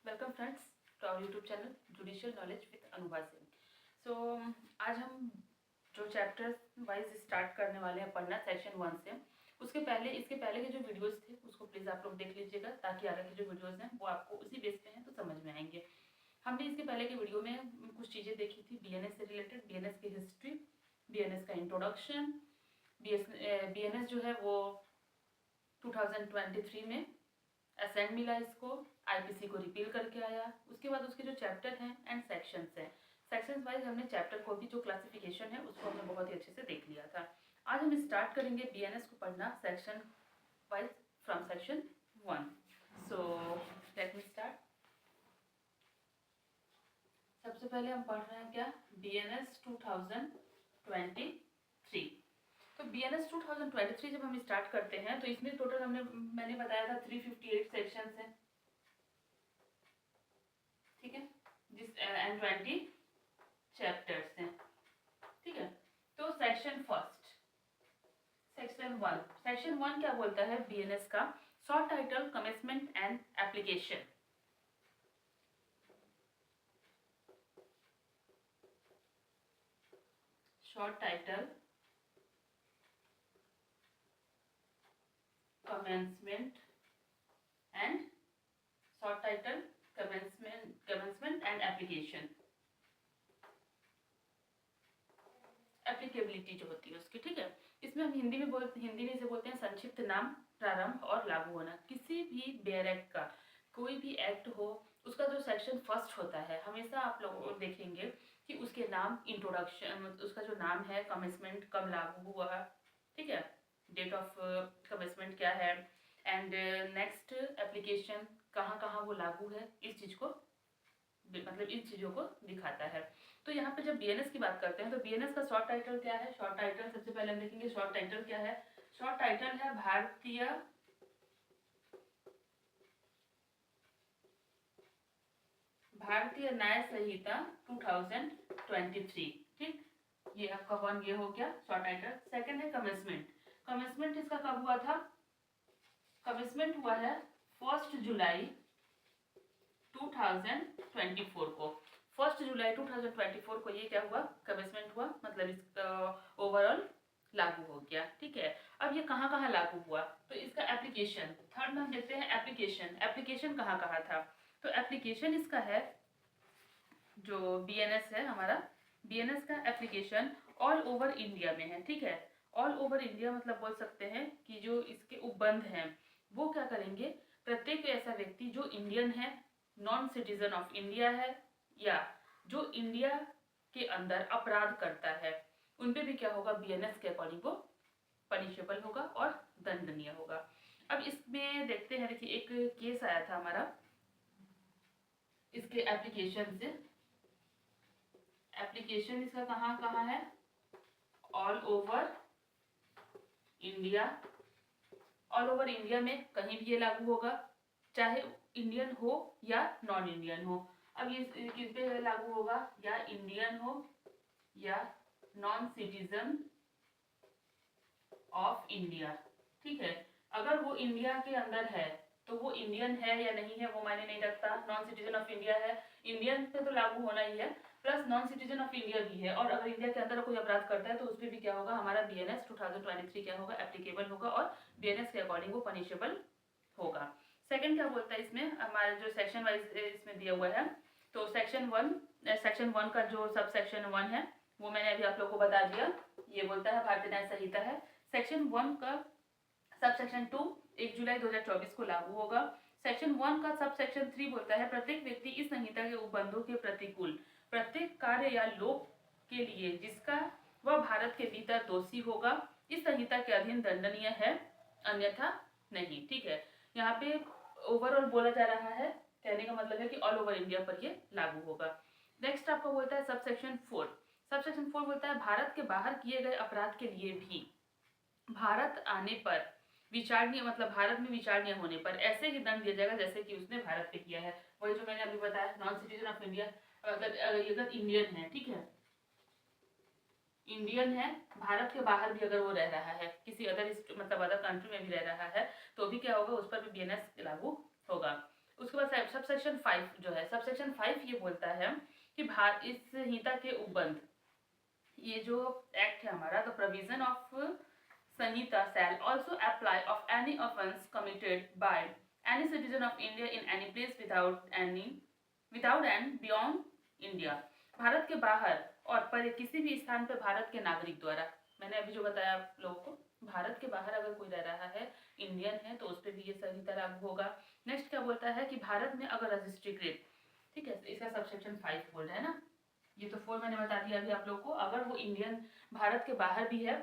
Welcome friends to our YouTube channel judicial knowledge with Anubha Singh. So आज हम जो chapter wise start करने वाले हैं पढ़ना सेक्शन 1 से, इसके पहले के जो वीडियोस थे उसको प्लीज़ आप लोग देख लीजिएगा ताकि आगे के जो वीडियोस हैं वो आपको उसी बेस पे हैं तो समझ में आएंगे। हमने इसके पहले के वीडियो में कुछ चीज़ें देखी थी बीएनएस से रिलेटेड, बीएनएस की हिस्ट्री, बीएनएस का इंट्रोडक्शन। बीएनएस जो है वो 2023 में असेंट मिला इसको, आईपीसी को रिपील करके आया। उसके बाद उसके जो चैप्टर हैं एंड सेक्शंस हैं, सेक्शंस वाइज हमने चैप्टर को भी जो क्लासिफिकेशन है उसको हमने बहुत ही अच्छे से देख लिया था। आज हम स्टार्ट करेंगे बीएनएस को पढ़ना section wise from section 1। So let me start. सबसे पहले हम पढ़ रहे हैं क्या, बीएनएस 2023। तो बीएनएस 2023 जब हम स्टार्ट करते हैं तो इसमें टोटल मैंने बताया था 358 सेक्शंस हैं, ठीक है, जिस एंड 20 चैप्टर्स हैं, ठीक है। तो सेक्शन 1 क्या बोलता है बीएनएस का, short title, commencement and application. Short title, commencement and short title, commencement and application, applicability जो होती है उसकी, ठीक है। इसमें हम हिंदी में इसे बोलते हैं संक्षिप्त नाम, प्रारंभ और लागू होना। किसी भी बेयर एक्ट का, कोई भी एक्ट हो, उसका जो सेक्शन फर्स्ट होता है हमेशा आप लोग देखेंगे कि उसके नाम, इंट्रोडक्शन, उसका जो नाम है, कमेंसमेंट कब लागू हुआ, ठीक है, डेट ऑफ कमेंसमेंट क्या है, एंड नेक्स्ट एप्लीकेशन कहाँ कहाँ वो लागू है, इस चीज़ को मतलब इन चीज़ों को दिखाता है। तो यहाँ पे जब बीएनएस की बात करते हैं तो बीएनएस का शॉर्ट टाइटल क्या है, शॉर्ट टाइटल सबसे पहले हम देखेंगे शॉर्ट टाइटल क्या है। शॉर्ट टाइटल है भारतीय न्याय संहिता 2023, ठीक। ये आपका 1 ये हो गया शॉर्ट टाइटल। सेकंड है कमेंसमेंट। कमेंसमेंट इसका कब हुआ था, कमेंसमेंट हुआ है 1 जुलाई 2024 को। 1 जुलाई 2024 को ये क्या हुआ, कमेंसमेंट हुआ, मतलब इसका ओवरऑल लागू हो गया, ठीक है। अब ये कहाँ कहाँ लागू हुआ, तो इसका एप्लीकेशन, थर्ड में हम देखते हैं एप्लीकेशन। एप्लीकेशन कहाँ कहाँ था, तो एप्लीकेशन इसका है जो बीएनएस है हमारा, बीएनएस का एप्लीकेशन ऑल ओवर इंडिया में है, ठीक है। ऑल ओवर इंडिया मतलब बोल सकते हैं कि जो इसके उपबंध हैं वो क्या करेंगे, प्रत्येक ऐसा व्यक्ति जो इंडियन है, नॉन सिटीजन ऑफ इंडिया है, या जो इंडिया के अंदर अपराध करता है, उन पे भी क्या होगा, बीएनएस के अकॉर्डिंग वो पनिशेबल होगा और दंडनीय होगा। अब इसमें देखते हैं, देखिए एक केस आया था हमारा इसके एप्लीकेशन से। एप्लीकेशन इसका कहाँ कहाँ है, all over India. All over India में कहीं भी ये लागू होगा, चाहे इंडियन हो या नॉन इंडियन हो। अब ये किस पे लागू होगा, या इंडियन हो या नॉन सिटीजन ऑफ इंडिया, ठीक है। अगर वो इंडिया के अंदर है तो वो इंडियन है या नहीं है वो मायने नहीं रखता, नॉन सिटीजन ऑफ इंडिया है, इंडियन पे तो लागू होना ही है, plus non citizen of India भी है, और अगर इंडिया के अंदर कोई अपराध करता है तो उस पर भी क्या होगा, हमारा बीएनएस 2023 क्या होगा, एप्लीकेबल होगा और बीएनएस के अकॉर्डिंग वो पनिशेबल होगा। सेकंड क्या बोलता है इसमें, हमारा जो सेक्शन वाइज इसमें दिया हुआ है, तो सेक्शन 1 का जो सब सेक्शन 1 है वो मैंने अभी आप लोग को बता दिया, ये बोलता है भारतीय न्याय संहिता है। सेक्शन 1 का सब सेक्शन 2 1 जुलाई 2024 को लागू होगा। सेक्शन 1 का सब सेक्शन 3 बोलता है प्रत्येक व्यक्ति इस संहिता के उपबंधों के प्रतिकूल प्रत्येक कार्य या लोक के लिए जिसका वह भारत के भीतर दोषी होगा इस संहिता के अधीन दंडनीय है, अन्यथा नहीं, ठीक है। यहाँ पे ओवरऑल बोला जा रहा है, कहने का मतलब है कि ऑल ओवर इंडिया पर ये लागू होगा। नेक्स्ट आपको बोलता है सब सेक्शन 4। सब सेक्शन 4 बोलता है भारत के बाहर किए गए अपराध के लिए भी भारत आने पर विचारणीय, मतलब भारत में विचारणीय होने पर ऐसे ही दंड दिया जाएगा जैसे कि उसने भारत पे किया है। वही जो मैंने अभी बताया, नॉन सिटीजन ऑफ इंडिया, अगर इंडियन है, ठीक है, इंडियन है, भारत के बाहर भी अगर वो रह रहा है, किसी अदर मतलब अदर कंट्री में भी रह रहा है, तो भी क्या होगा, उस पर भी बीएनएस लागू होगा। उसके बाद सब सबसेक्शन 5 जो है, सबसेक्शन 5 ये बोलता है कि इस संहिता के उपबंध, ये जो एक्ट है हमारा, the provision of Samhita shall also apply of any offence committed by any citizen of India in any place without and beyond India. Bharat के बाहर और पर किसी भी स्थान पर भारत के नागरिक द्वारा, मैंने अभी जो बताया आप लोगों को, भारत के बाहर अगर कोई रह रहा है, इंडियन है, तो उस पर भी ये संहिता लागू होगा। नेक्स्ट क्या बोलता है कि भारत में अगर रजिस्ट्रीकृत, ठीक है, इसका सबसेक्शन 5 बोल रहा है ना, ये तो 4 मैंने बता दिया अभी आप लोग को। अगर वो इंडियन भारत के बाहर भी है,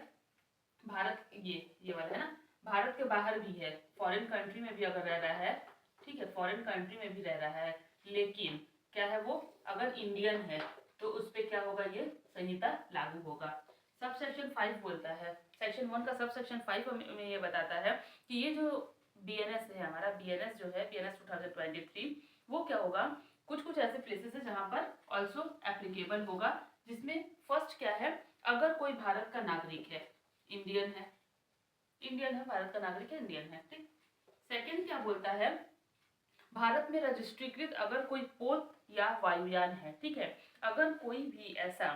भारत ये वाला है ना, भारत के बाहर भी है, फॉरेन कंट्री में भी अगर रह रहा है, ठीक है, फॉरेन कंट्री में भी रह रहा है, लेकिन क्या है वो अगर इंडियन है, तो उस पर क्या होगा, ये संहिता लागू होगा। सब सेक्शन 5 बोलता है, सेक्शन 1 का सब सेक्शन 5 में ये बताता है कि ये जो बीएनएस है हमारा, बीएनएस जो है, बीएनएस 2023, वो क्या होगा, कुछ ऐसे प्लेसेस है जहां पर ऑल्सो एप्लीकेबल होगा, जिसमें फर्स्ट क्या है, अगर कोई भारत का नागरिक है, इंडियन है, भारत का नागरिक है, इंडियन है, ठीक। सेकंड क्या बोलता है, भारत में रजिस्ट्रीकृत अगर कोई पोत या वायुयान है, ठीक है, अगर कोई भी ऐसा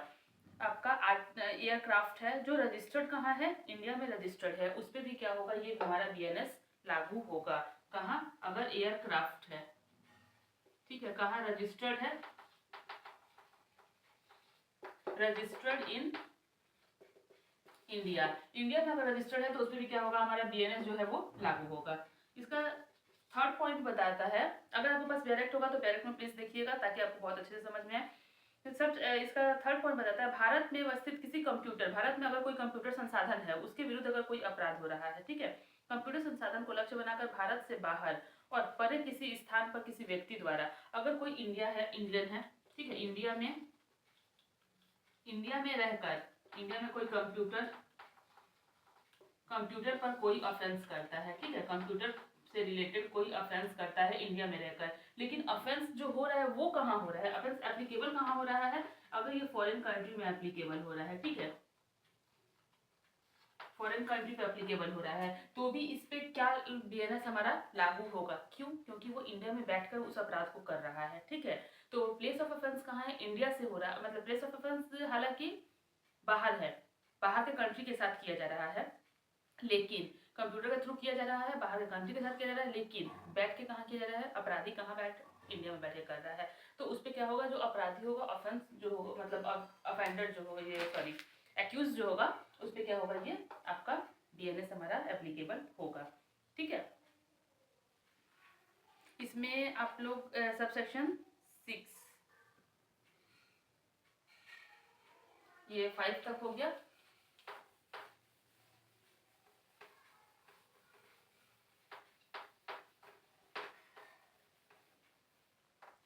आपका एयरक्राफ्ट है जो रजिस्टर्ड कहाँ है, इंडिया में रजिस्टर्ड है, उस पर भी क्या होगा, ये हमारा बीएनएस लागू होगा। कहाँ, अगर एयरक्राफ्ट है, ठीक है, कहाँ रजिस्टर्ड है, रजिस्टर्ड इन इंडिया, इंडिया में अगर रजिस्टर्ड है तो उस पर भी क्या होगा, हमारा बीएनएस जो है वो लागू होगा। इसका थर्ड पॉइंट बताता है, अगर आपके पास डायरेक्ट होगा तो डायरेक्ट में प्लीज देखिएगा ताकि आपको बहुत अच्छे से समझ में आए। सब इसका थर्ड पॉइंट बताता है, भारत में स्थित किसी कंप्यूटर, भारत में अगर कोई कंप्यूटर संसाधन है, उसके विरुद्ध अगर कोई अपराध हो रहा है, ठीक है, कंप्यूटर संसाधन को लक्ष्य बनाकर भारत से बाहर और परे किसी स्थान पर किसी व्यक्ति द्वारा, अगर कोई इंडिया है, इंडियन है, ठीक है, इंडिया में रहकर, इंडिया में कोई कंप्यूटर पर कोई ऑफेंस करता है, ठीक है, कंप्यूटर से रिलेटेड कोई ऑफेंस करता है इंडिया में रहकर, लेकिन ऑफेंस जो हो रहा है वो कहाँ हो रहा है, ऑफेंस एप्लीकेबल कहाँ हो रहा है, अगर ये फॉरेन कंट्री में एप्लीकेबल हो रहा है, ठीक है, फॉरेन कंट्री पे एप्लीकेबल हो रहा है, तो भी इस पे क्या बीएनएस हमारा लागू होगा। क्यों, क्योंकि वो इंडिया में बैठकर उस अपराध को कर रहा है, ठीक है। तो प्लेस ऑफ ऑफेंस कहाँ है, इंडिया से हो रहा है, मतलब प्लेस ऑफ ऑफेंस हालांकि बाहर है, बाहर के कंट्री के साथ किया जा रहा है, लेकिन कंप्यूटर के थ्रू किया जा रहा है, बाहर के कंट्री के साथ किया जा रहा है, लेकिन बैठ के कहाँ किया जा रहा है, अपराधी कहाँ बैठ, इंडिया में बैठ के कर रहा है, तो उस पर क्या होगा, जो अपराधी होगा, ऑफेंस जो होगा, मतलब अफेंडर जो होगा, ये सॉरी एक्यूज जो होगा, उस पर क्या होगा, ये आपका बीएनएस हमारा एप्लीकेबल होगा, ठीक है। इसमें आप लोग सबसेक्शन 6, ये 5 तक हो गया।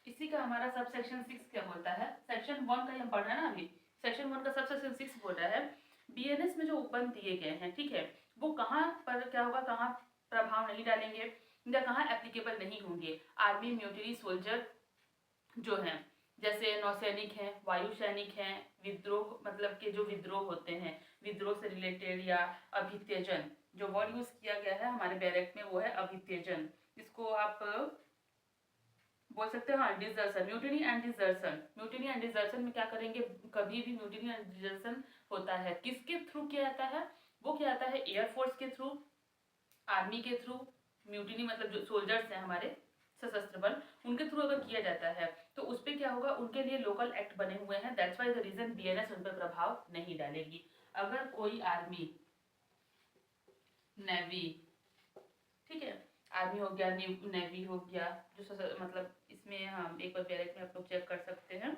इसी का हमारा सबसेक्शन 6 क्या बोलता है, सेक्शन 1 का हम पढ़ रहे हैं ना अभी, सेक्शन 1 का सबसेक्शन 6 बोल रहा है, बीएनएस में जो उपबंध दिए गए हैं, ठीक है, वो कहाँ पर क्या होगा, कहाँ प्रभाव नहीं डालेंगे या कहाँ एप्लीकेबल नहीं होंगे। आर्मी, मिलिट्री, सोल्जर जो हैं, जैसे नौसैनिक हैं, वायु सैनिक हैं, विद्रोह मतलब के जो विद्रोह होते हैं, विद्रोह से रिलेटेड, या अभित्यजन, जो वर्ड यूज किया गया है हमारे डायरेक्ट में वो है अभित्यजन, इसको आप बोल सकते हैं, हाँ, desertion, mutiny and desertion, mutiny and desertion में क्या करेंगे, कभी भी म्यूटिनी एंड डिजर्सन होता है, किसके थ्रू किया जाता है, वो किया जाता है एयरफोर्स के थ्रू, आर्मी के थ्रू, म्यूटिनी मतलब जो सोल्जर्स हैं हमारे सशस्त्र बल, उनके थ्रू अगर किया जाता है तो उस पर क्या होगा, उनके लिए लोकल एक्ट बने हुए हैं, that's why the reason BNS उन पर प्रभाव नहीं डालेगी। अगर कोई आर्मी, नेवी, ठीक है, आर्मी हो गया, नेवी हो गया, जो मतलब इसमें हम एक बार डायरेक्ट में आप लोग चेक कर सकते हैं,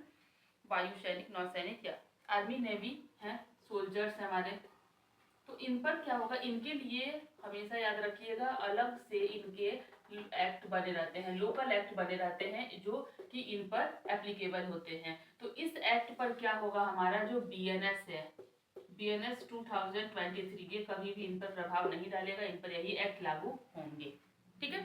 वायु सैनिक, नौसैनिक, या आर्मी, नेवी हैं, सोल्जर्स हैं हमारे, तो इन पर क्या होगा, इनके लिए हमेशा याद रखिएगा अलग से इनके एक्ट बने रहते हैं, लोकल एक्ट बने रहते हैं जो कि इन पर एप्लीकेबल होते हैं। तो इस एक्ट पर क्या होगा, हमारा जो बीएनएस है, बीएनएस 2023, ये कभी भी इन पर प्रभाव नहीं डालेगा, इन पर यही एक्ट लागू होंगे, ठीक है,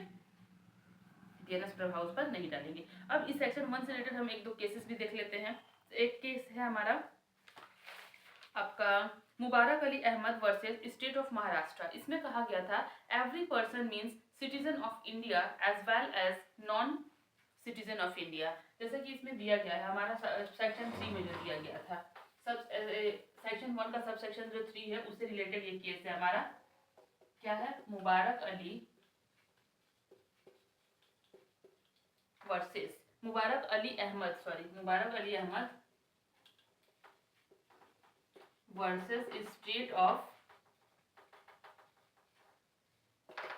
बीएनएस प्रभाव पर नहीं डालेंगे। अब इस सेक्शन 1 से रिलेटेड हम एक दो केसेस भी देख लेते हैं। एक केस है हमारा आपका Mubarak Ali Ahmad versus state of Maharashtra. इसमें कहा गया था, every person means citizen of India as well as non citizen of India. जैसे कि इसमें दिया गया है हमारा सेक्शन 3 में जो दिया गया था, सब सेक्शन 1 का सब सेक्शन जो 3 है उससे रिलेटेड ये केस है हमारा। क्या है? Mubarak Ali versus Mubarak Ali Ahmad versus state of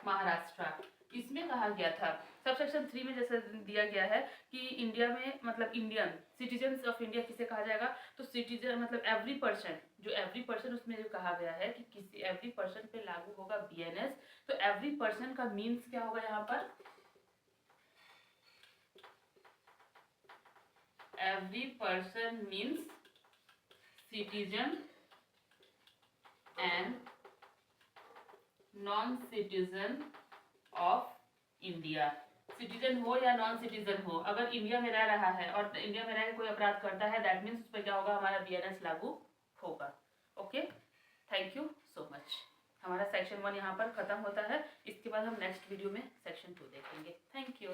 Maharashtra. इसमें कहा गया था सब सेक्शन 3 में जैसे दिया गया है कि इंडिया में मतलब इंडियन सिटीजन्स ऑफ इंडिया किसे कहा जाएगा, तो सिटीजन मतलब एवरी पर्सन उसमें जो कहा गया है कि किसी एवरी पर्सन पे लागू होगा बीएनएस। तो एवरी पर्सन का मीन्स क्या होगा यहाँ पर? Every person means citizen and non citizen of India. Citizen हो या नॉन सिटीजन हो, अगर इंडिया में रह रहा है और इंडिया में रह के कोई अपराध करता है, दैट मीन्स उस पर क्या होगा? हमारा बीएनएस लागू होगा। Okay, thank you so much. हमारा सेक्शन 1 यहाँ पर खत्म होता है। इसके बाद हम नेक्स्ट वीडियो में सेक्शन 2 देखेंगे। Thank you.